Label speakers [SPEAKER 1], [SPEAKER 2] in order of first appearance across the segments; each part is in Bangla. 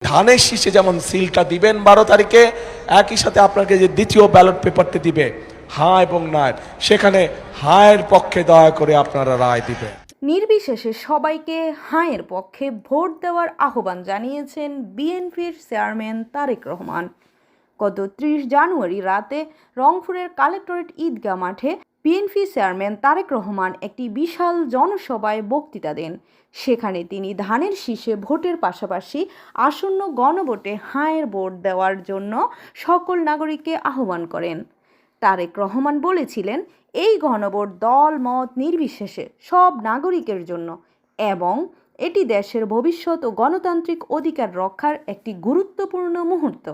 [SPEAKER 1] ধানের শীষে যেমন সিলটা দিবেন 12 তারিখে, একই সাথে আপনাকে যে দ্বিতীয় ব্যালট পেপারটি দিবে হ্যাঁ এবং না, সেখানে হায়ের পক্ষে দয়া করে আপনারা রায় দিবেন।
[SPEAKER 2] নির্বিশেষে সবাইকে হাঁয়ের পক্ষে ভোট দেওয়ার আহ্বান জানিয়েছেন বিএনপির চেয়ারম্যান তারেক রহমান। গত 30 জানুয়ারি রাতে রংপুরের কালেক্টরেট ঈদগাহ মাঠে বিএনপি চেয়ারম্যান তারেক রহমান একটি বিশাল জনসভায় বক্তৃতা দেন। সেখানে তিনি ধানের শীষে ভোটের পাশাপাশি আসন্ন গণভোটে হাঁয়ের ভোট দেওয়ার জন্য সকল নাগরিককে আহ্বান করেন। তারেক রহমান বলেছিলেন, এই গণভোট দল মত নির্বিশেষে সব নাগরিকের জন্য এবং এটি দেশের ভবিষ্যৎ ও গণতান্ত্রিক অধিকার রক্ষার একটি গুরুত্বপূর্ণ মুহূর্ত।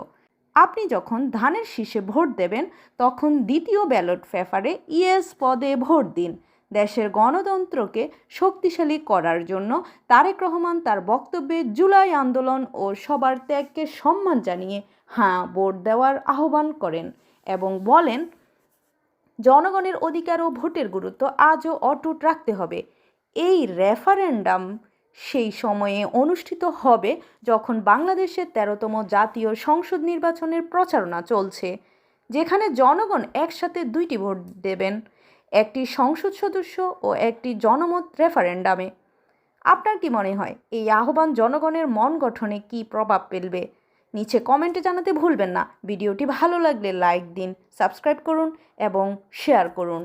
[SPEAKER 2] আপনি যখন ধানের শীষে ভোট দেবেন তখন দ্বিতীয় ব্যালট পেপারে ইয়েস পদে ভোট দিন। দেশের গণতন্ত্রকে শক্তিশালী করার জন্য তারেক রহমান তার বক্তব্যে জুলাই আন্দোলন ও সবার ত্যাগকে সম্মান জানিয়ে হ্যাঁ ভোট দেওয়ার আহ্বান করেন এবং বলেন, জনগণের অধিকার ও ভোটের গুরুত্ব আজও অটুট রাখতে হবে। এই রেফারেন্ডাম সেই সময়ে অনুষ্ঠিত হবে যখন বাংলাদেশের 13তম জাতীয় সংসদ নির্বাচনের প্রচারণা চলছে, যেখানে জনগণ একসাথে দুইটি ভোট দেবেন, একটি সংসদ সদস্য ও একটি জনমত রেফারেন্ডামে। আপনার কি মনে হয় এই আহ্বান জনগণের মন গঠনে কী প্রভাব ফেলবে? নিচে কমেন্টে জানাতে ভুলবেন না। ভিডিওটি ভালো লাগলে লাইক দিন, সাবস্ক্রাইব করুন এবং শেয়ার করুন।